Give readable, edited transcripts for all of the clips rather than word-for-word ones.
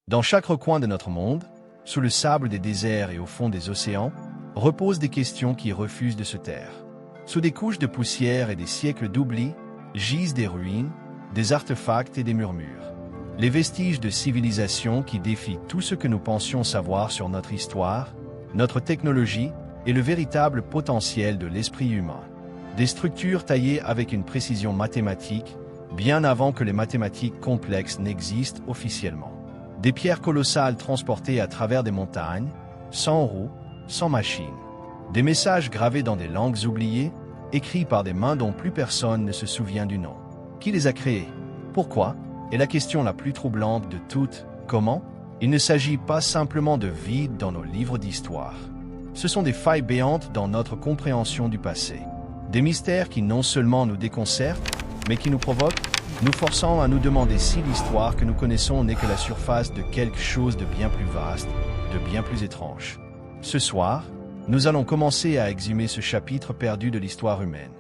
Dans chaque recoin de notre monde, sous le sable des déserts et au fond des océans, reposent des questions qui refusent de se taire. Sous des couches de poussière et des siècles d'oubli, gisent des ruines, des artefacts et des murmures. Les vestiges de civilisation qui défient tout ce que nous pensions savoir sur notre histoire, notre technologie et le véritable potentiel de l'esprit humain. Des structures taillées avec une précision mathématique, bien avant que les mathématiques complexes n'existent officiellement. Des pierres colossales transportées à travers des montagnes, sans roues, sans machines. Des messages gravés dans des langues oubliées, écrits par des mains dont plus personne ne se souvient du nom. Qui les a créés? Pourquoi? Et la question la plus troublante de toutes, comment? Il ne s'agit pas simplement de vide dans nos livres d'histoire. Ce sont des failles béantes dans notre compréhension du passé. Des mystères qui non seulement nous déconcertent, mais qui nous provoquent, nous forçant à nous demander si l'histoire que nous connaissons n'est que la surface de quelque chose de bien plus vaste, de bien plus étrange. Ce soir, nous allons commencer à exhumer ce chapitre perdu de l'histoire humaine.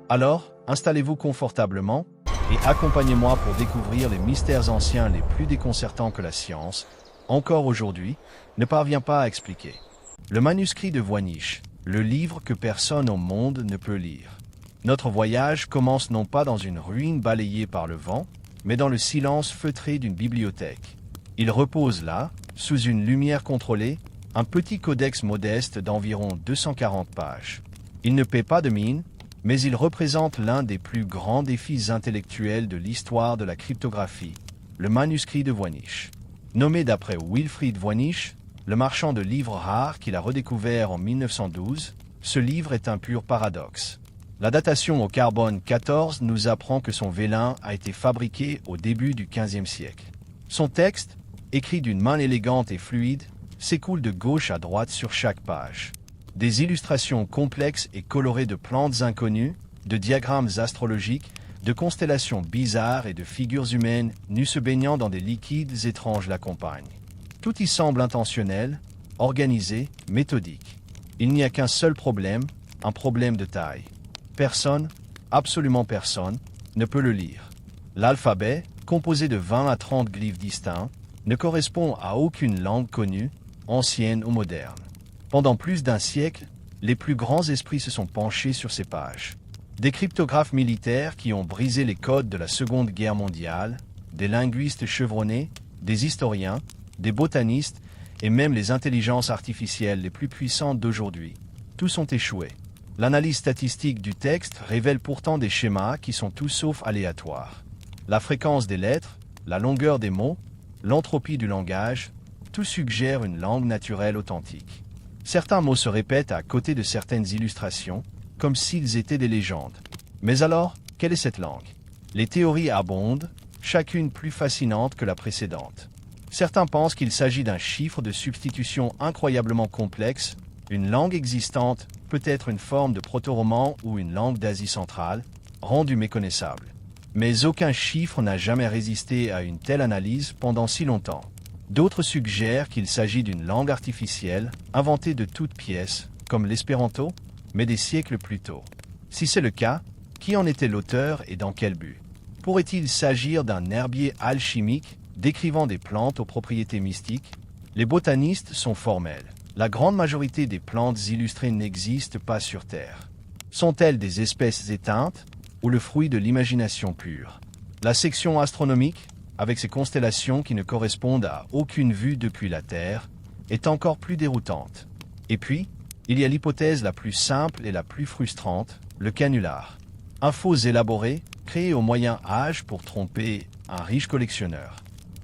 Alors, installez-vous confortablement et accompagnez-moi pour découvrir les mystères anciens les plus déconcertants que la science, encore aujourd'hui, ne parvient pas à expliquer. Le manuscrit de Voynich, le livre que personne au monde ne peut lire. Notre voyage commence non pas dans une ruine balayée par le vent, mais dans le silence feutré d'une bibliothèque. Il repose là, sous une lumière contrôlée, un petit codex modeste d'environ 240 pages. Il ne paie pas de mine, mais il représente l'un des plus grands défis intellectuels de l'histoire de la cryptographie, le manuscrit de Voynich. Nommé d'après Wilfrid Voynich, le marchand de livres rares qu'il a redécouvert en 1912, ce livre est un pur paradoxe. La datation au carbone 14 nous apprend que son vélin a été fabriqué au début du XVe siècle. Son texte, écrit d'une main élégante et fluide, s'écoule de gauche à droite sur chaque page. Des illustrations complexes et colorées de plantes inconnues, de diagrammes astrologiques, de constellations bizarres et de figures humaines nues se baignant dans des liquides étranges l'accompagnent. Tout y semble intentionnel, organisé, méthodique. Il n'y a qu'un seul problème, un problème de taille. Personne, absolument personne, ne peut le lire. L'alphabet, composé de 20 à 30 glyphes distincts, ne correspond à aucune langue connue, ancienne ou moderne. Pendant plus d'un siècle, les plus grands esprits se sont penchés sur ces pages. Des cryptographes militaires qui ont brisé les codes de la Seconde Guerre mondiale, des linguistes chevronnés, des historiens, des botanistes et même les intelligences artificielles les plus puissantes d'aujourd'hui. Tous ont échoué. L'analyse statistique du texte révèle pourtant des schémas qui sont tout sauf aléatoires. La fréquence des lettres, la longueur des mots, l'entropie du langage, tout suggère une langue naturelle authentique. Certains mots se répètent à côté de certaines illustrations, comme s'ils étaient des légendes. Mais alors, quelle est cette langue? Les théories abondent, chacune plus fascinante que la précédente. Certains pensent qu'il s'agit d'un chiffre de substitution incroyablement complexe, une langue existante, peut-être une forme de proto-roman ou une langue d'Asie centrale, rendue méconnaissable. Mais aucun chiffre n'a jamais résisté à une telle analyse pendant si longtemps. D'autres suggèrent qu'il s'agit d'une langue artificielle, inventée de toutes pièces, comme l'espéranto, mais des siècles plus tôt. Si c'est le cas, qui en était l'auteur et dans quel but? Pourrait-il s'agir d'un herbier alchimique décrivant des plantes aux propriétés mystiques? Les botanistes sont formels. La grande majorité des plantes illustrées n'existent pas sur Terre. Sont-elles des espèces éteintes ou le fruit de l'imagination pure? La section astronomique, avec ses constellations qui ne correspondent à aucune vue depuis la Terre, est encore plus déroutante. Et puis, il y a l'hypothèse la plus simple et la plus frustrante, le canular. Un faux élaboré, créé au Moyen Âge pour tromper un riche collectionneur.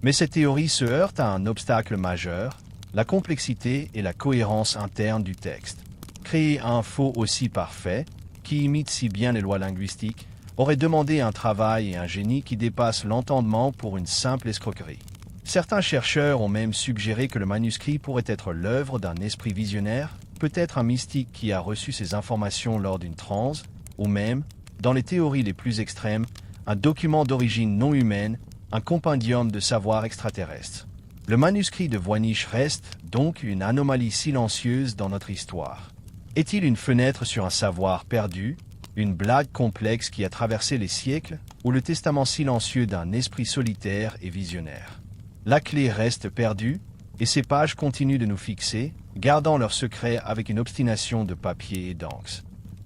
Mais cette théorie se heurte à un obstacle majeur, la complexité et la cohérence interne du texte. Créer un faux aussi parfait, qui imite si bien les lois linguistiques, aurait demandé un travail et un génie qui dépassent l'entendement pour une simple escroquerie. Certains chercheurs ont même suggéré que le manuscrit pourrait être l'œuvre d'un esprit visionnaire, peut-être un mystique qui a reçu ces informations lors d'une transe, ou même, dans les théories les plus extrêmes, un document d'origine non humaine, un compendium de savoir extraterrestre. Le manuscrit de Voynich reste donc une anomalie silencieuse dans notre histoire. Est-il une fenêtre sur un savoir perdu, une blague complexe qui a traversé les siècles, ou le testament silencieux d'un esprit solitaire et visionnaire? La clé reste perdue, et ces pages continuent de nous fixer, gardant leur secret avec une obstination de papier et d'encre.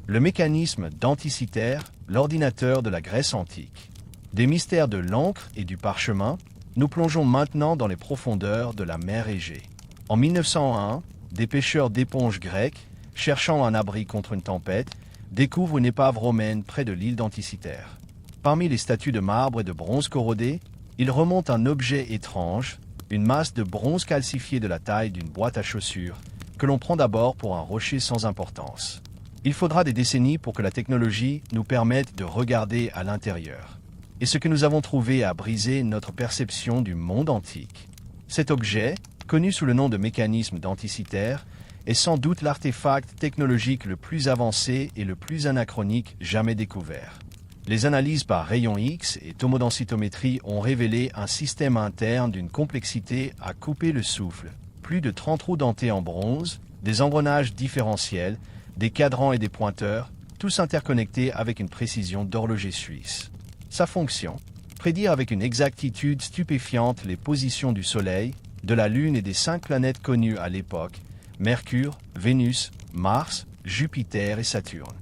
Le mécanisme d'Anticythère, l'ordinateur de la Grèce antique. Des mystères de l'encre et du parchemin, nous plongeons maintenant dans les profondeurs de la mer Égée. En 1901, des pêcheurs d'éponges grecs, cherchant un abri contre une tempête, découvrent une épave romaine près de l'île d'Anticythère. Parmi les statues de marbre et de bronze corrodées, ils remontent un objet étrange, une masse de bronze calcifié de la taille d'une boîte à chaussures, que l'on prend d'abord pour un rocher sans importance. Il faudra des décennies pour que la technologie nous permette de regarder à l'intérieur. Et ce que nous avons trouvé a brisé notre perception du monde antique. Cet objet, connu sous le nom de mécanisme d'Anticythère, est sans doute l'artefact technologique le plus avancé et le plus anachronique jamais découvert. Les analyses par rayons X et tomodensitométrie ont révélé un système interne d'une complexité à couper le souffle. Plus de 30 trous dentés en bronze, des engrenages différentiels, des cadrans et des pointeurs, tous interconnectés avec une précision d'horloger suisse. Sa fonction, prédire avec une exactitude stupéfiante les positions du Soleil, de la Lune et des 5 planètes connues à l'époque, Mercure, Vénus, Mars, Jupiter et Saturne.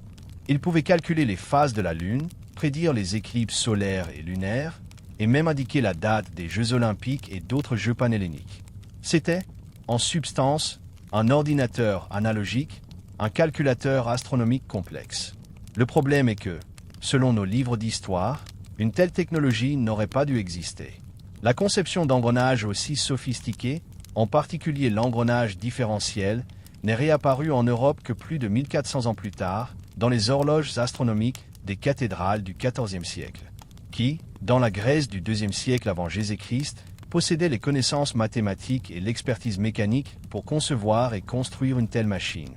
Il pouvait calculer les phases de la Lune, prédire les éclipses solaires et lunaires, et même indiquer la date des Jeux olympiques et d'autres Jeux panhelléniques. C'était, en substance, un ordinateur analogique, un calculateur astronomique complexe. Le problème est que, selon nos livres d'histoire, une telle technologie n'aurait pas dû exister. La conception d'engrenages aussi sophistiqués, en particulier l'engrenage différentiel, n'est réapparue en Europe que plus de 1400 ans plus tard, dans les horloges astronomiques des cathédrales du XIVe siècle, qui, dans la Grèce du IIe siècle avant Jésus-Christ, possédaient les connaissances mathématiques et l'expertise mécanique pour concevoir et construire une telle machine.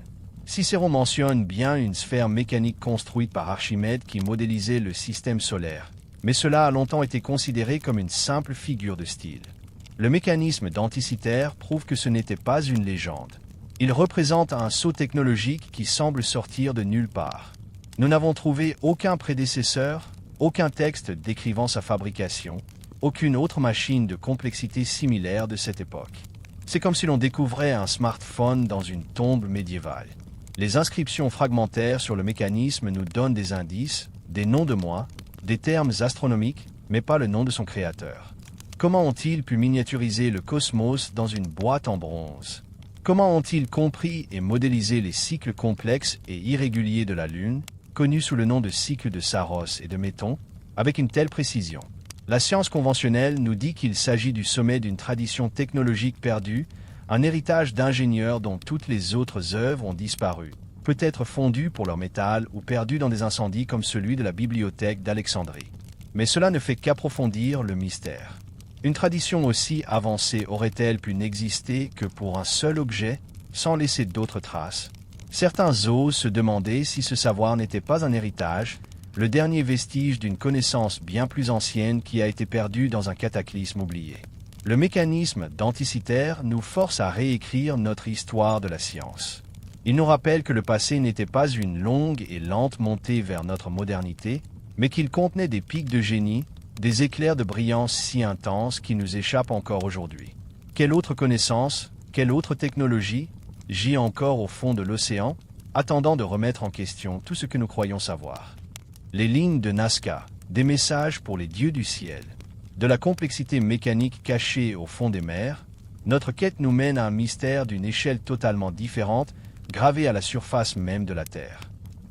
Cicéron mentionne bien une sphère mécanique construite par Archimède qui modélisait le système solaire, mais cela a longtemps été considéré comme une simple figure de style. Le mécanisme d'Anticythère prouve que ce n'était pas une légende. Il représente un saut technologique qui semble sortir de nulle part. Nous n'avons trouvé aucun prédécesseur, aucun texte décrivant sa fabrication, aucune autre machine de complexité similaire de cette époque. C'est comme si l'on découvrait un smartphone dans une tombe médiévale. Les inscriptions fragmentaires sur le mécanisme nous donnent des indices, des noms de mois, des termes astronomiques, mais pas le nom de son créateur. Comment ont-ils pu miniaturiser le cosmos dans une boîte en bronze? Comment ont-ils compris et modélisé les cycles complexes et irréguliers de la Lune, connus sous le nom de cycle de Saros et de Méton, avec une telle précision? La science conventionnelle nous dit qu'il s'agit du sommet d'une tradition technologique perdue, un héritage d'ingénieurs dont toutes les autres œuvres ont disparu, peut-être fondues pour leur métal ou perdues dans des incendies comme celui de la bibliothèque d'Alexandrie. Mais cela ne fait qu'approfondir le mystère. Une tradition aussi avancée aurait-elle pu n'exister que pour un seul objet, sans laisser d'autres traces? Certains osent se demander si ce savoir n'était pas un héritage, le dernier vestige d'une connaissance bien plus ancienne qui a été perdue dans un cataclysme oublié. Le mécanisme d'Anticythère nous force à réécrire notre histoire de la science. Il nous rappelle que le passé n'était pas une longue et lente montée vers notre modernité, mais qu'il contenait des pics de génie, des éclairs de brillance si intenses qui nous échappent encore aujourd'hui. Quelle autre connaissance, quelle autre technologie gît encore au fond de l'océan, attendant de remettre en question tout ce que nous croyons savoir? Les lignes de Nazca, des messages pour les dieux du ciel. De la complexité mécanique cachée au fond des mers, notre quête nous mène à un mystère d'une échelle totalement différente, gravé à la surface même de la Terre.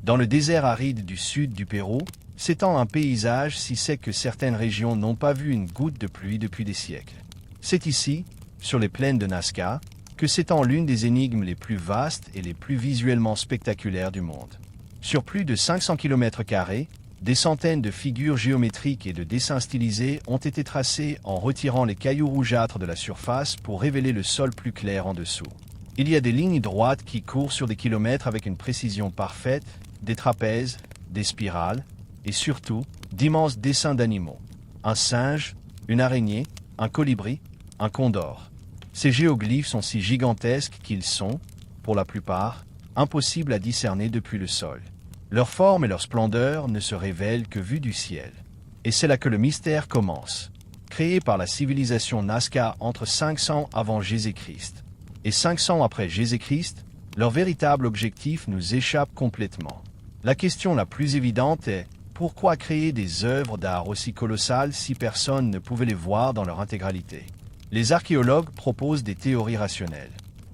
Dans le désert aride du sud du Pérou, s'étend un paysage si sec que certaines régions n'ont pas vu une goutte de pluie depuis des siècles. C'est ici, sur les plaines de Nazca, que s'étend l'une des énigmes les plus vastes et les plus visuellement spectaculaires du monde. Sur plus de 500 km², des centaines de figures géométriques et de dessins stylisés ont été tracés en retirant les cailloux rougeâtres de la surface pour révéler le sol plus clair en dessous. Il y a des lignes droites qui courent sur des kilomètres avec une précision parfaite, des trapèzes, des spirales, et surtout, d'immenses dessins d'animaux. Un singe, une araignée, un colibri, un condor. Ces géoglyphes sont si gigantesques qu'ils sont, pour la plupart, impossibles à discerner depuis le sol. Leur forme et leur splendeur ne se révèlent que vue du ciel. Et c'est là que le mystère commence. créés par la civilisation Nazca entre 500 avant Jésus-Christ et 500 après Jésus-Christ, leur véritable objectif nous échappe complètement. La question la plus évidente est: pourquoi créer des œuvres d'art aussi colossales si personne ne pouvait les voir dans leur intégralité? Les archéologues proposent des théories rationnelles.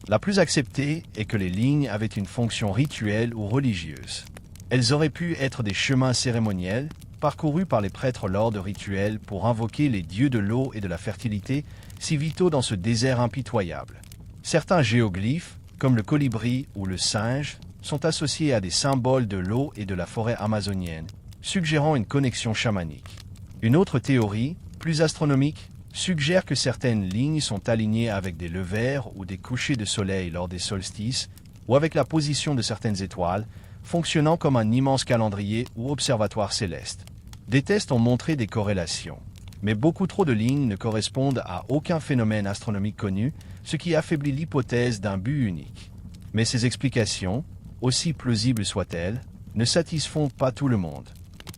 La plus acceptée est que les lignes avaient une fonction rituelle ou religieuse. Elles auraient pu être des chemins cérémoniels, parcourus par les prêtres lors de rituels pour invoquer les dieux de l'eau et de la fertilité, si vitaux dans ce désert impitoyable. Certains géoglyphes, comme le colibri ou le singe, sont associés à des symboles de l'eau et de la forêt amazonienne, suggérant une connexion chamanique. Une autre théorie, plus astronomique, suggère que certaines lignes sont alignées avec des levers ou des couchers de soleil lors des solstices, ou avec la position de certaines étoiles, fonctionnant comme un immense calendrier ou observatoire céleste. Des tests ont montré des corrélations, mais beaucoup trop de lignes ne correspondent à aucun phénomène astronomique connu, ce qui affaiblit l'hypothèse d'un but unique. Mais ces explications, aussi plausibles soient-elles, ne satisfont pas tout le monde.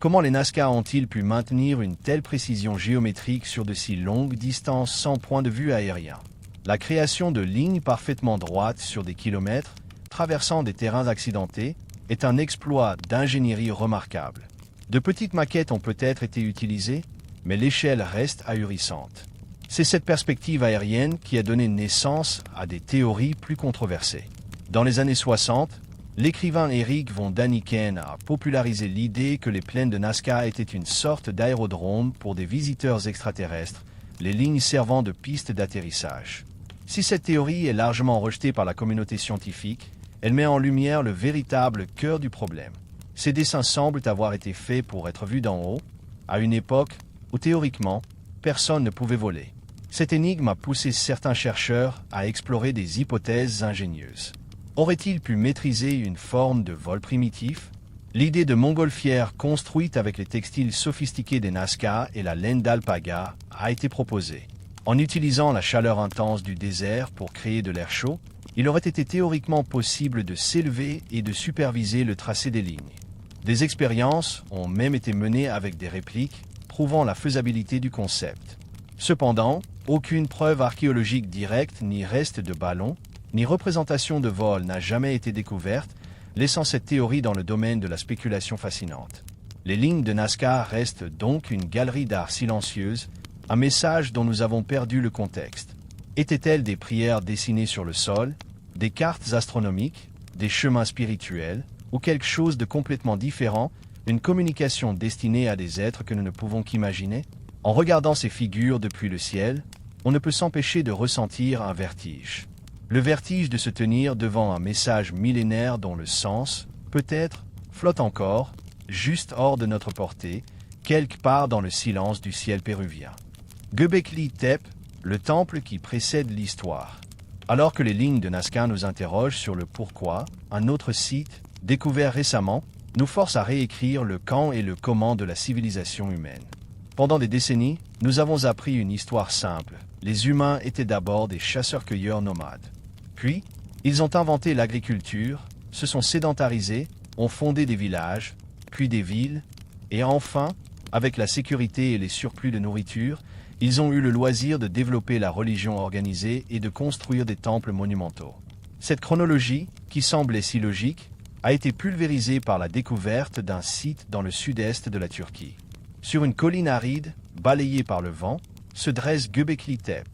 Comment les Nazca ont-ils pu maintenir une telle précision géométrique sur de si longues distances sans point de vue aérien? La création de lignes parfaitement droites sur des kilomètres, traversant des terrains accidentés, est un exploit d'ingénierie remarquable. De petites maquettes ont peut-être été utilisées, mais l'échelle reste ahurissante. C'est cette perspective aérienne qui a donné naissance à des théories plus controversées. Dans les années 60, l'écrivain Eric von Daniken a popularisé l'idée que les plaines de Nazca étaient une sorte d'aérodrome pour des visiteurs extraterrestres, les lignes servant de piste d'atterrissage. Si cette théorie est largement rejetée par la communauté scientifique, elle met en lumière le véritable cœur du problème. Ces dessins semblent avoir été faits pour être vus d'en haut, à une époque où théoriquement, personne ne pouvait voler. Cette énigme a poussé certains chercheurs à explorer des hypothèses ingénieuses. Aurait-il pu maîtriser une forme de vol primitif? L'idée de montgolfière construite avec les textiles sophistiqués des Nazca et la laine d'alpaga a été proposée. En utilisant la chaleur intense du désert pour créer de l'air chaud, il aurait été théoriquement possible de s'élever et de superviser le tracé des lignes. Des expériences ont même été menées avec des répliques, prouvant la faisabilité du concept. Cependant, aucune preuve archéologique directe ni reste de ballon, ni représentation de vol n'a jamais été découverte, laissant cette théorie dans le domaine de la spéculation fascinante. Les lignes de Nazca restent donc une galerie d'art silencieuse, un message dont nous avons perdu le contexte. Étaient-elles des prières dessinées sur le sol, des cartes astronomiques, des chemins spirituels, ou quelque chose de complètement différent, une communication destinée à des êtres que nous ne pouvons qu'imaginer? En regardant ces figures depuis le ciel, on ne peut s'empêcher de ressentir un vertige. Le vertige de se tenir devant un message millénaire dont le sens, peut-être, flotte encore, juste hors de notre portée, quelque part dans le silence du ciel péruvien. Göbekli Tepe, le temple qui précède l'histoire. Alors que les lignes de Nazca nous interrogent sur le pourquoi, un autre site, découvert récemment, nous force à réécrire le quand et le comment de la civilisation humaine. Pendant des décennies, nous avons appris une histoire simple. Les humains étaient d'abord des chasseurs-cueilleurs nomades. Puis, ils ont inventé l'agriculture, se sont sédentarisés, ont fondé des villages, puis des villes, et enfin, avec la sécurité et les surplus de nourriture, ils ont eu le loisir de développer la religion organisée et de construire des temples monumentaux. Cette chronologie, qui semblait si logique, a été pulvérisée par la découverte d'un site dans le sud-est de la Turquie. Sur une colline aride, balayée par le vent, se dresse Göbekli Tepe.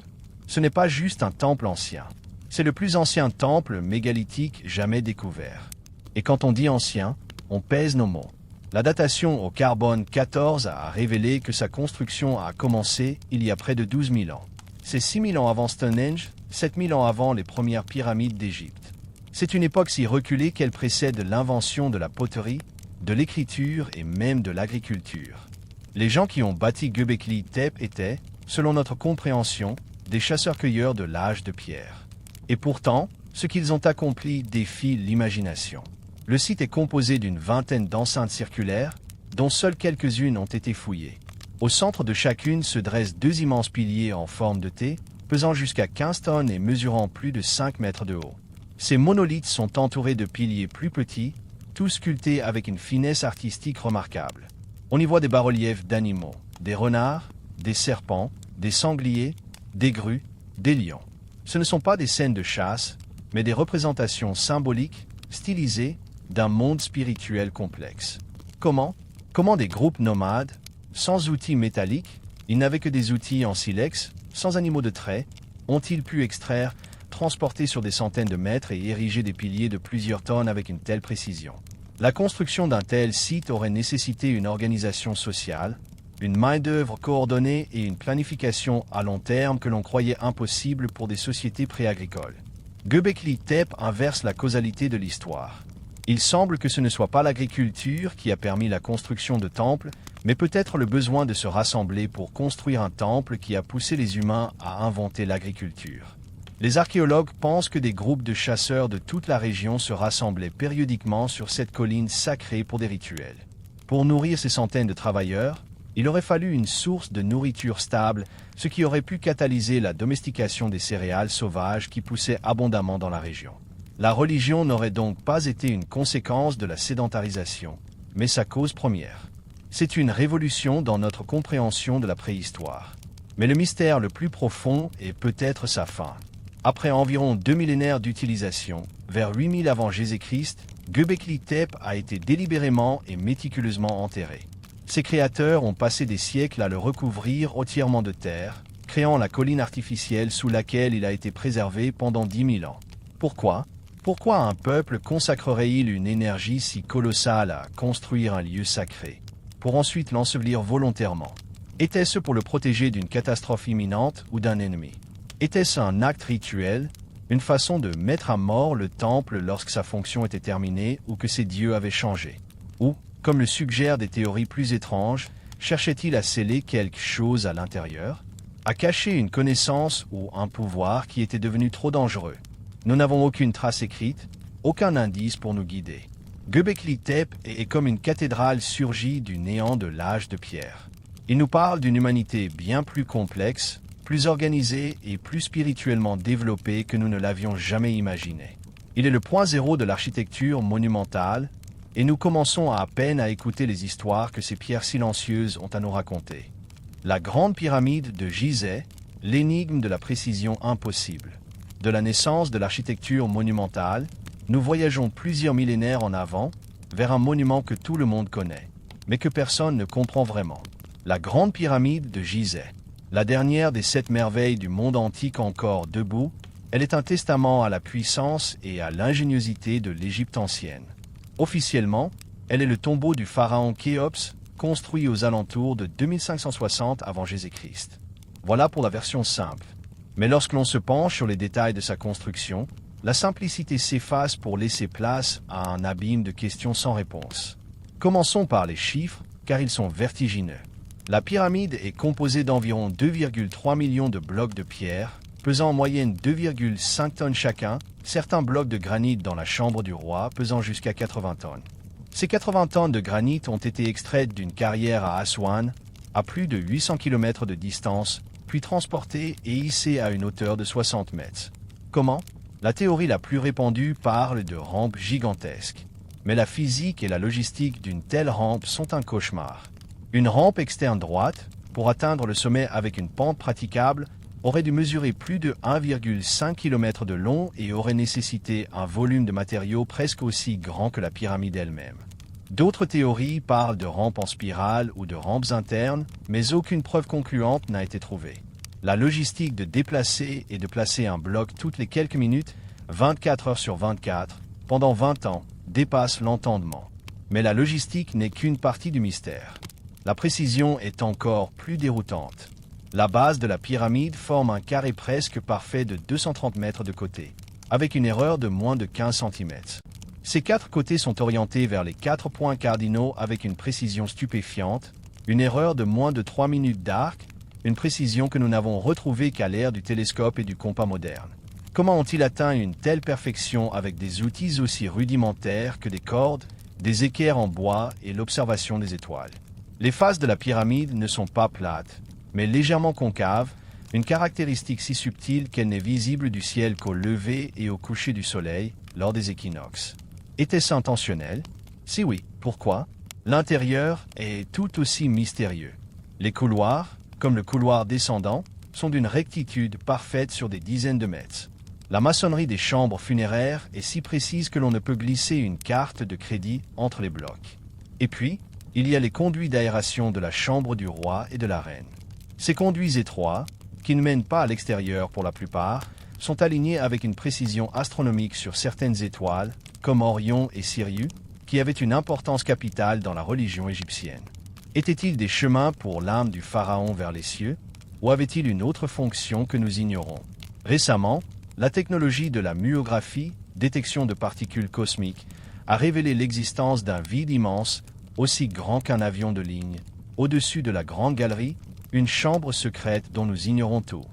Ce n'est pas juste un temple ancien. C'est le plus ancien temple mégalithique jamais découvert. Et quand on dit ancien, on pèse nos mots. La datation au carbone 14 a révélé que sa construction a commencé il y a près de 12 000 ans. C'est 6 000 ans avant Stonehenge, 7 000 ans avant les premières pyramides d'Égypte. C'est une époque si reculée qu'elle précède l'invention de la poterie, de l'écriture et même de l'agriculture. Les gens qui ont bâti Göbekli Tepe étaient, selon notre compréhension, des chasseurs-cueilleurs de l'âge de pierre. Et pourtant, ce qu'ils ont accompli défie l'imagination. Le site est composé d'une vingtaine d'enceintes circulaires, dont seules quelques-unes ont été fouillées. Au centre de chacune se dressent deux immenses piliers en forme de T, pesant jusqu'à 15 tonnes et mesurant plus de 5 mètres de haut. Ces monolithes sont entourés de piliers plus petits, tous sculptés avec une finesse artistique remarquable. On y voit des bas-reliefs d'animaux, des renards, des serpents, des sangliers, des grues, des lions. Ce ne sont pas des scènes de chasse, mais des représentations symboliques, stylisées, d'un monde spirituel complexe. Comment des groupes nomades, sans outils métalliques, ils n'avaient que des outils en silex, sans animaux de trait, ont-ils pu extraire, transporter sur des centaines de mètres et ériger des piliers de plusieurs tonnes avec une telle précision? La construction d'un tel site aurait nécessité une organisation sociale, une main-d'œuvre coordonnée et une planification à long terme que l'on croyait impossible pour des sociétés pré-agricoles. Göbekli Tepe inverse la causalité de l'histoire. Il semble que ce ne soit pas l'agriculture qui a permis la construction de temples, mais peut-être le besoin de se rassembler pour construire un temple qui a poussé les humains à inventer l'agriculture. Les archéologues pensent que des groupes de chasseurs de toute la région se rassemblaient périodiquement sur cette colline sacrée pour des rituels. Pour nourrir ces centaines de travailleurs, il aurait fallu une source de nourriture stable, ce qui aurait pu catalyser la domestication des céréales sauvages qui poussaient abondamment dans la région. La religion n'aurait donc pas été une conséquence de la sédentarisation, mais sa cause première. C'est une révolution dans notre compréhension de la préhistoire. Mais le mystère le plus profond est peut-être sa fin. Après environ 2 millénaires d'utilisation, vers 8000 avant Jésus-Christ, Göbekli Tepe a été délibérément et méticuleusement enterré. Ses créateurs ont passé des siècles à le recouvrir entièrement de terre, créant la colline artificielle sous laquelle il a été préservé pendant 10 000 ans. Pourquoi un peuple consacrerait-il une énergie si colossale à construire un lieu sacré, pour ensuite l'ensevelir volontairement? Était-ce pour le protéger d'une catastrophe imminente ou d'un ennemi? Était-ce un acte rituel, une façon de mettre à mort le temple lorsque sa fonction était terminée ou que ses dieux avaient changé? Ou, comme le suggèrent des théories plus étranges, cherchait-il à sceller quelque chose à l'intérieur, à cacher une connaissance ou un pouvoir qui était devenu trop dangereux? Nous n'avons aucune trace écrite, aucun indice pour nous guider. Göbekli Tepe est comme une cathédrale surgie du néant de l'âge de pierre. Il nous parle d'une humanité bien plus complexe, plus organisée et plus spirituellement développée que nous ne l'avions jamais imaginé. Il est le point zéro de l'architecture monumentale, et nous commençons à peine à écouter les histoires que ces pierres silencieuses ont à nous raconter. La grande pyramide de Gizeh, l'énigme de la précision impossible. De la naissance de l'architecture monumentale, nous voyageons plusieurs millénaires en avant, vers un monument que tout le monde connaît, mais que personne ne comprend vraiment. La grande pyramide de Gizeh, la dernière des 7 merveilles du monde antique encore debout, elle est un testament à la puissance et à l'ingéniosité de l'Égypte ancienne. Officiellement, elle est le tombeau du pharaon Khéops, construit aux alentours de 2560 avant Jésus-Christ. Voilà pour la version simple. Mais lorsque l'on se penche sur les détails de sa construction, la simplicité s'efface pour laisser place à un abîme de questions sans réponse. Commençons par les chiffres, car ils sont vertigineux. La pyramide est composée d'environ 2,3 millions de blocs de pierre, pesant en moyenne 2,5 tonnes chacun, certains blocs de granit dans la chambre du roi pesant jusqu'à 80 tonnes. Ces 80 tonnes de granit ont été extraites d'une carrière à Aswan, à plus de 800 km de distance, puis transportées et hissées à une hauteur de 60 mètres. Comment? La théorie la plus répandue parle de rampes gigantesques. Mais la physique et la logistique d'une telle rampe sont un cauchemar. Une rampe externe droite, pour atteindre le sommet avec une pente praticable, aurait dû mesurer plus de 1,5 km de long et aurait nécessité un volume de matériaux presque aussi grand que la pyramide elle-même. D'autres théories parlent de rampes en spirale ou de rampes internes, mais aucune preuve concluante n'a été trouvée. La logistique de déplacer et de placer un bloc toutes les quelques minutes, 24 heures sur 24, pendant 20 ans, dépasse l'entendement. Mais la logistique n'est qu'une partie du mystère. La précision est encore plus déroutante. La base de la pyramide forme un carré presque parfait de 230 mètres de côté, avec une erreur de moins de 15 cm. Ces 4 côtés sont orientés vers les 4 points cardinaux avec une précision stupéfiante, une erreur de moins de 3 minutes d'arc, une précision que nous n'avons retrouvée qu'à l'ère du télescope et du compas moderne. Comment ont-ils atteint une telle perfection avec des outils aussi rudimentaires que des cordes, des équerres en bois et l'observation des étoiles? Les faces de la pyramide ne sont pas plates, mais légèrement concaves, une caractéristique si subtile qu'elle n'est visible du ciel qu'au lever et au coucher du soleil, lors des équinoxes. Était-ce intentionnel? Si oui, pourquoi? L'intérieur est tout aussi mystérieux. Les couloirs, comme le couloir descendant, sont d'une rectitude parfaite sur des dizaines de mètres. La maçonnerie des chambres funéraires est si précise que l'on ne peut glisser une carte de crédit entre les blocs. Et puis, il y a les conduits d'aération de la chambre du roi et de la reine. Ces conduits étroits, qui ne mènent pas à l'extérieur pour la plupart, sont alignés avec une précision astronomique sur certaines étoiles, comme Orion et Sirius, qui avaient une importance capitale dans la religion égyptienne. Étaient-ils des chemins pour l'âme du pharaon vers les cieux, ou avaient-ils une autre fonction que nous ignorons? Récemment, la technologie de la muographie, détection de particules cosmiques, a révélé l'existence d'un vide immense, aussi grand qu'un avion de ligne, au-dessus de la grande galerie, une chambre secrète dont nous ignorons tout.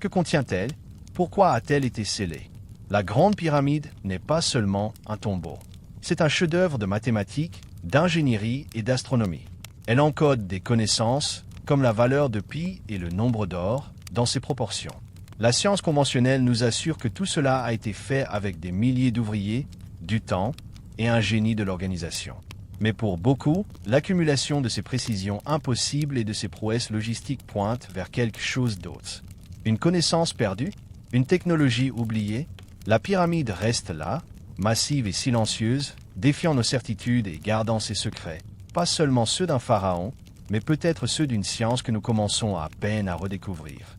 Que contient-elle? Pourquoi a-t-elle été scellée? La Grande Pyramide n'est pas seulement un tombeau. C'est un chef-d'œuvre de mathématiques, d'ingénierie et d'astronomie. Elle encode des connaissances, comme la valeur de pi et le nombre d'or, dans ses proportions. La science conventionnelle nous assure que tout cela a été fait avec des milliers d'ouvriers, du temps et un génie de l'organisation. Mais pour beaucoup, l'accumulation de ces précisions impossibles et de ces prouesses logistiques pointe vers quelque chose d'autre. Une connaissance perdue? Une technologie oubliée? La pyramide reste là, massive et silencieuse, défiant nos certitudes et gardant ses secrets, pas seulement ceux d'un pharaon, mais peut-être ceux d'une science que nous commençons à peine à redécouvrir.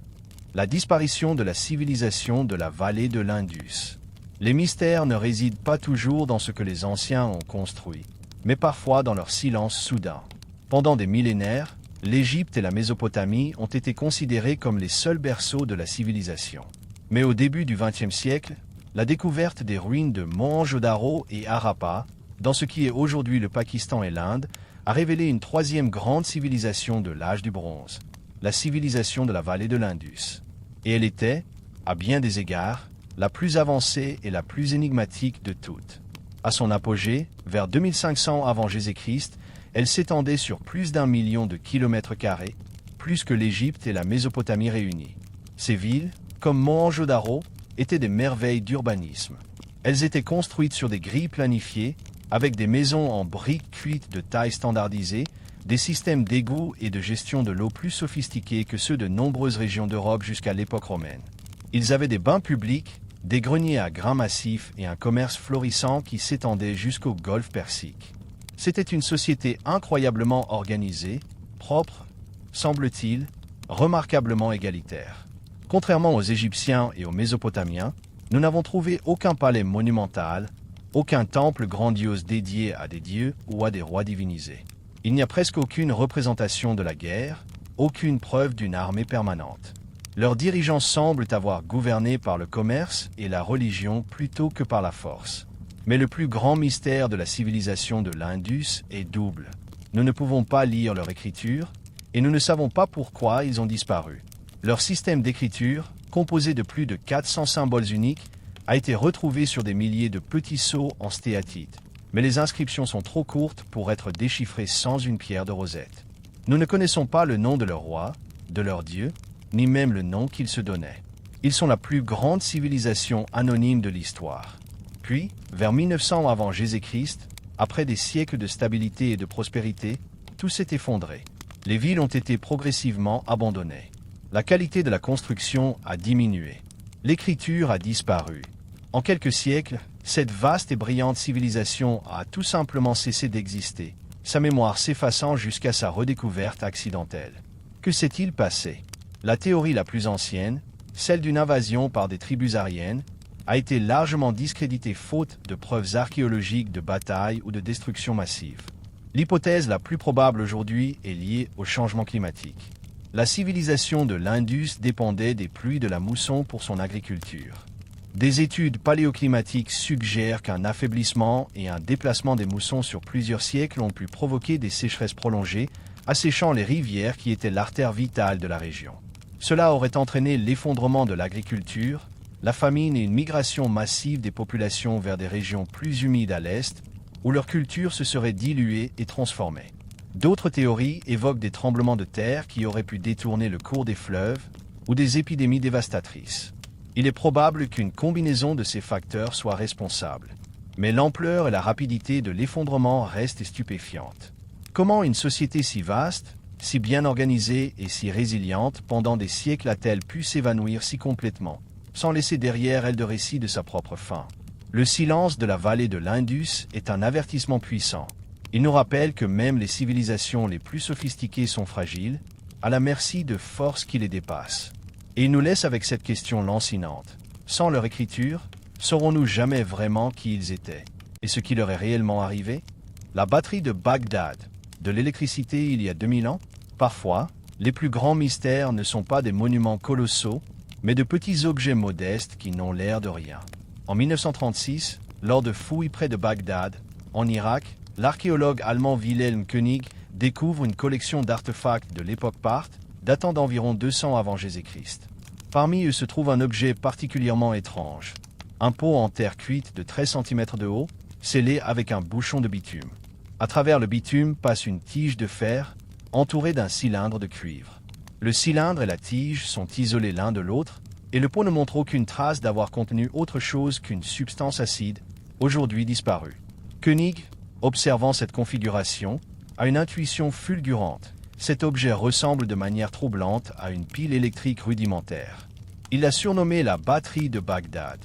La disparition de la civilisation de la vallée de l'Indus. Les mystères ne résident pas toujours dans ce que les anciens ont construit, mais parfois dans leur silence soudain. Pendant des millénaires, l'Égypte et la Mésopotamie ont été considérés comme les seuls berceaux de la civilisation. Mais au début du XXe siècle, la découverte des ruines de Mohenjo-Daro et Harappa, dans ce qui est aujourd'hui le Pakistan et l'Inde, a révélé une troisième grande civilisation de l'âge du bronze, la civilisation de la vallée de l'Indus. Et elle était, à bien des égards, la plus avancée et la plus énigmatique de toutes. À son apogée, vers 2500 avant Jésus-Christ, elle s'étendait sur plus d'1 million de kilomètres carrés, plus que l'Égypte et la Mésopotamie réunies. Ces villes, comme Mohenjo-Daro, étaient des merveilles d'urbanisme. Elles étaient construites sur des grilles planifiées, avec des maisons en briques cuites de taille standardisée, des systèmes d'égouts et de gestion de l'eau plus sophistiqués que ceux de nombreuses régions d'Europe jusqu'à l'époque romaine. Ils avaient des bains publics, des greniers à grains massifs et un commerce florissant qui s'étendait jusqu'au golfe Persique. C'était une société incroyablement organisée, propre, semble-t-il, remarquablement égalitaire. Contrairement aux Égyptiens et aux Mésopotamiens, nous n'avons trouvé aucun palais monumental, aucun temple grandiose dédié à des dieux ou à des rois divinisés. Il n'y a presque aucune représentation de la guerre, aucune preuve d'une armée permanente. Leurs dirigeants semblent avoir gouverné par le commerce et la religion plutôt que par la force. Mais le plus grand mystère de la civilisation de l'Indus est double. Nous ne pouvons pas lire leur écriture, et nous ne savons pas pourquoi ils ont disparu. Leur système d'écriture, composé de plus de 400 symboles uniques, a été retrouvé sur des milliers de petits sceaux en stéatite. Mais les inscriptions sont trop courtes pour être déchiffrées sans une pierre de rosette. Nous ne connaissons pas le nom de leur roi, de leur dieu, ni même le nom qu'ils se donnaient. Ils sont la plus grande civilisation anonyme de l'histoire. Puis, vers 1900 avant Jésus-Christ, après des siècles de stabilité et de prospérité, tout s'est effondré. Les villes ont été progressivement abandonnées. La qualité de la construction a diminué. L'écriture a disparu. En quelques siècles, cette vaste et brillante civilisation a tout simplement cessé d'exister, sa mémoire s'effaçant jusqu'à sa redécouverte accidentelle. Que s'est-il passé? La théorie la plus ancienne, celle d'une invasion par des tribus aryennes, a été largement discréditée faute de preuves archéologiques de bataille ou de destruction massive. L'hypothèse la plus probable aujourd'hui est liée au changement climatique. La civilisation de l'Indus dépendait des pluies de la mousson pour son agriculture. Des études paléoclimatiques suggèrent qu'un affaiblissement et un déplacement des moussons sur plusieurs siècles ont pu provoquer des sécheresses prolongées, asséchant les rivières qui étaient l'artère vitale de la région. Cela aurait entraîné l'effondrement de l'agriculture, la famine et une migration massive des populations vers des régions plus humides à l'est, où leur culture se serait diluée et transformée. D'autres théories évoquent des tremblements de terre qui auraient pu détourner le cours des fleuves ou des épidémies dévastatrices. Il est probable qu'une combinaison de ces facteurs soit responsable, mais l'ampleur et la rapidité de l'effondrement restent stupéfiantes. Comment une société si vaste, Si bien organisée et si résiliente, pendant des siècles a-t-elle pu s'évanouir si complètement, sans laisser derrière elle de récit de sa propre fin? Le silence de la vallée de l'Indus est un avertissement puissant. Il nous rappelle que même les civilisations les plus sophistiquées sont fragiles, à la merci de forces qui les dépassent. Et il nous laisse avec cette question lancinante. Sans leur écriture, saurons-nous jamais vraiment qui ils étaient et ce qui leur est réellement arrivé? La batterie de Bagdad, de l'électricité il y a 2000 ans? Parfois, les plus grands mystères ne sont pas des monuments colossaux, mais de petits objets modestes qui n'ont l'air de rien. En 1936, lors de fouilles près de Bagdad, en Irak, l'archéologue allemand Wilhelm König découvre une collection d'artefacts de l'époque parthe, datant d'environ 200 avant Jésus-Christ. Parmi eux se trouve un objet particulièrement étrange. Un pot en terre cuite de 13 cm de haut, scellé avec un bouchon de bitume. À travers le bitume passe une tige de fer, entourée d'un cylindre de cuivre. Le cylindre et la tige sont isolés l'un de l'autre, et le pot ne montre aucune trace d'avoir contenu autre chose qu'une substance acide, aujourd'hui disparue. König, observant cette configuration, a une intuition fulgurante. Cet objet ressemble de manière troublante à une pile électrique rudimentaire. Il l'a surnommée la batterie de Bagdad.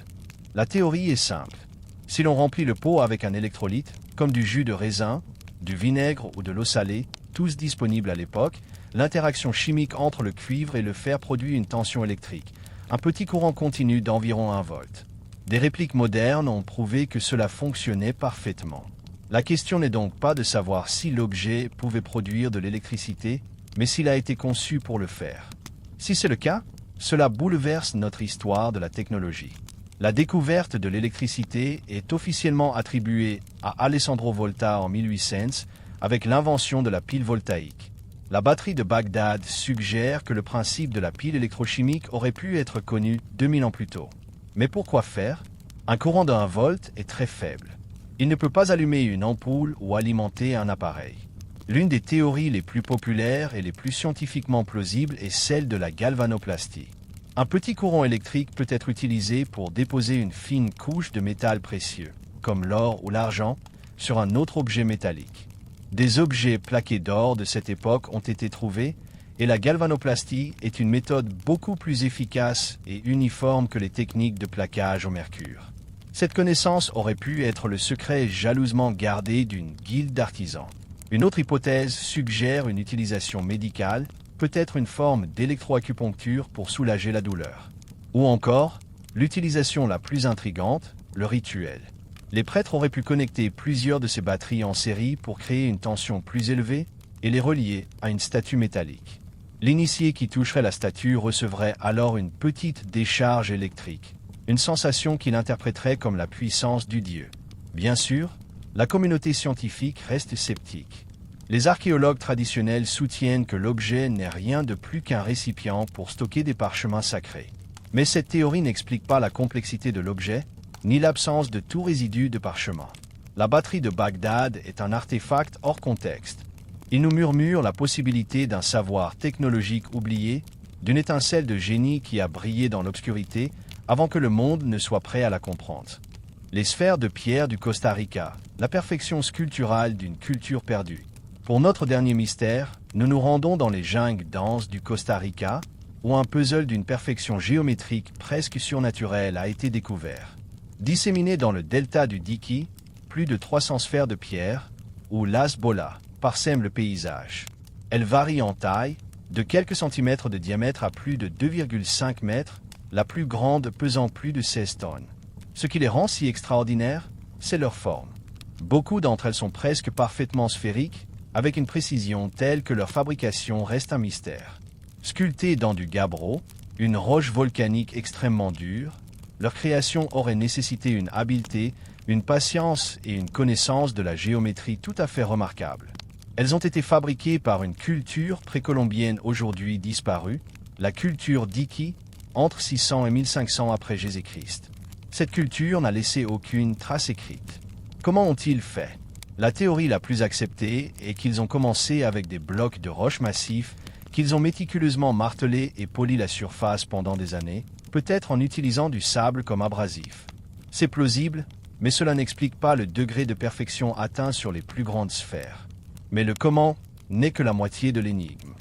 La théorie est simple. Si l'on remplit le pot avec un électrolyte, comme du jus de raisin, du vinaigre ou de l'eau salée, tous disponibles à l'époque, l'interaction chimique entre le cuivre et le fer produit une tension électrique, un petit courant continu d'environ 1 volt. Des répliques modernes ont prouvé que cela fonctionnait parfaitement. La question n'est donc pas de savoir si l'objet pouvait produire de l'électricité, mais s'il a été conçu pour le faire. Si c'est le cas, cela bouleverse notre histoire de la technologie. La découverte de l'électricité est officiellement attribuée à Alessandro Volta en 1800 avec l'invention de la pile voltaïque. La batterie de Bagdad suggère que le principe de la pile électrochimique aurait pu être connu 2000 ans plus tôt. Mais pourquoi faire? Un courant de 1 volt est très faible. Il ne peut pas allumer une ampoule ou alimenter un appareil. L'une des théories les plus populaires et les plus scientifiquement plausibles est celle de la galvanoplastie. Un petit courant électrique peut être utilisé pour déposer une fine couche de métal précieux, comme l'or ou l'argent, sur un autre objet métallique. Des objets plaqués d'or de cette époque ont été trouvés, et la galvanoplastie est une méthode beaucoup plus efficace et uniforme que les techniques de plaquage au mercure. Cette connaissance aurait pu être le secret jalousement gardé d'une guilde d'artisans. Une autre hypothèse suggère une utilisation médicale, peut-être une forme d'électroacupuncture pour soulager la douleur. Ou encore, l'utilisation la plus intrigante, le rituel. Les prêtres auraient pu connecter plusieurs de ces batteries en série pour créer une tension plus élevée et les relier à une statue métallique. L'initié qui toucherait la statue recevrait alors une petite décharge électrique, une sensation qu'il interpréterait comme la puissance du dieu. Bien sûr, la communauté scientifique reste sceptique. Les archéologues traditionnels soutiennent que l'objet n'est rien de plus qu'un récipient pour stocker des parchemins sacrés. Mais cette théorie n'explique pas la complexité de l'objet, ni l'absence de tout résidu de parchemin. La batterie de Bagdad est un artefact hors contexte. Il nous murmure la possibilité d'un savoir technologique oublié, d'une étincelle de génie qui a brillé dans l'obscurité avant que le monde ne soit prêt à la comprendre. Les sphères de pierre du Costa Rica, la perfection sculpturale d'une culture perdue. Pour notre dernier mystère, nous nous rendons dans les jungles denses du Costa Rica, où un puzzle d'une perfection géométrique presque surnaturelle a été découvert. Disséminées dans le delta du Diki, plus de 300 sphères de pierre, où Las Bolas parsèment le paysage. Elles varient en taille, de quelques centimètres de diamètre à plus de 2,5 mètres, la plus grande pesant plus de 16 tonnes. Ce qui les rend si extraordinaires, c'est leur forme. Beaucoup d'entre elles sont presque parfaitement sphériques, avec une précision telle que leur fabrication reste un mystère. Sculptées dans du gabbro, une roche volcanique extrêmement dure, leur création aurait nécessité une habileté, une patience et une connaissance de la géométrie tout à fait remarquables. Elles ont été fabriquées par une culture précolombienne aujourd'hui disparue, la culture Diki, entre 600 et 1500 après Jésus-Christ. Cette culture n'a laissé aucune trace écrite. Comment ont-ils fait? La théorie la plus acceptée est qu'ils ont commencé avec des blocs de roches massifs, qu'ils ont méticuleusement martelé et poli la surface pendant des années, peut-être en utilisant du sable comme abrasif. C'est plausible, mais cela n'explique pas le degré de perfection atteint sur les plus grandes sphères. Mais le comment n'est que la moitié de l'énigme.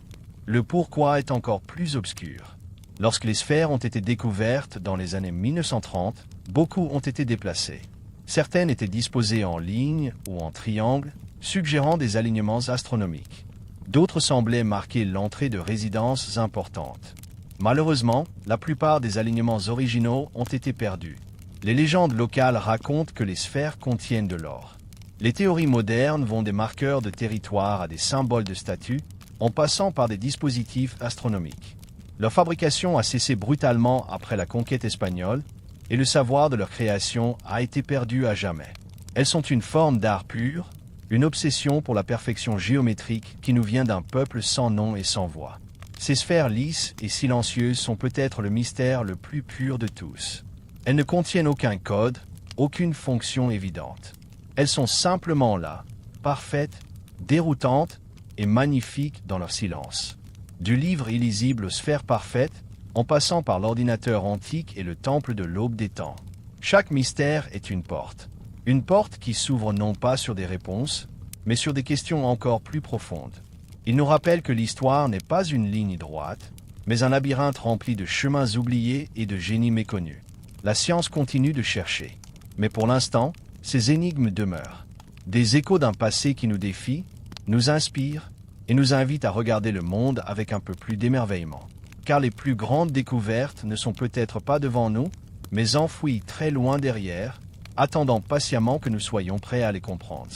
Le pourquoi est encore plus obscur. Lorsque les sphères ont été découvertes dans les années 1930, beaucoup ont été déplacées. Certaines étaient disposées en ligne ou en triangle, suggérant des alignements astronomiques. D'autres semblaient marquer l'entrée de résidences importantes. Malheureusement, la plupart des alignements originaux ont été perdus. Les légendes locales racontent que les sphères contiennent de l'or. Les théories modernes vont des marqueurs de territoire à des symboles de statut, en passant par des dispositifs astronomiques. Leur fabrication a cessé brutalement après la conquête espagnole, et le savoir de leur création a été perdu à jamais. Elles sont une forme d'art pur, une obsession pour la perfection géométrique qui nous vient d'un peuple sans nom et sans voix. Ces sphères lisses et silencieuses sont peut-être le mystère le plus pur de tous. Elles ne contiennent aucun code, aucune fonction évidente. Elles sont simplement là, parfaites, déroutantes et magnifiques dans leur silence. Du livre illisible aux sphères parfaites, en passant par l'ordinateur antique et le temple de l'aube des temps. Chaque mystère est une porte. Une porte qui s'ouvre non pas sur des réponses, mais sur des questions encore plus profondes. Il nous rappelle que l'histoire n'est pas une ligne droite, mais un labyrinthe rempli de chemins oubliés et de génies méconnus. La science continue de chercher. Mais pour l'instant, ces énigmes demeurent. Des échos d'un passé qui nous défie, nous inspire et nous invite à regarder le monde avec un peu plus d'émerveillement. Car les plus grandes découvertes ne sont peut-être pas devant nous, mais enfouies très loin derrière, attendant patiemment que nous soyons prêts à les comprendre.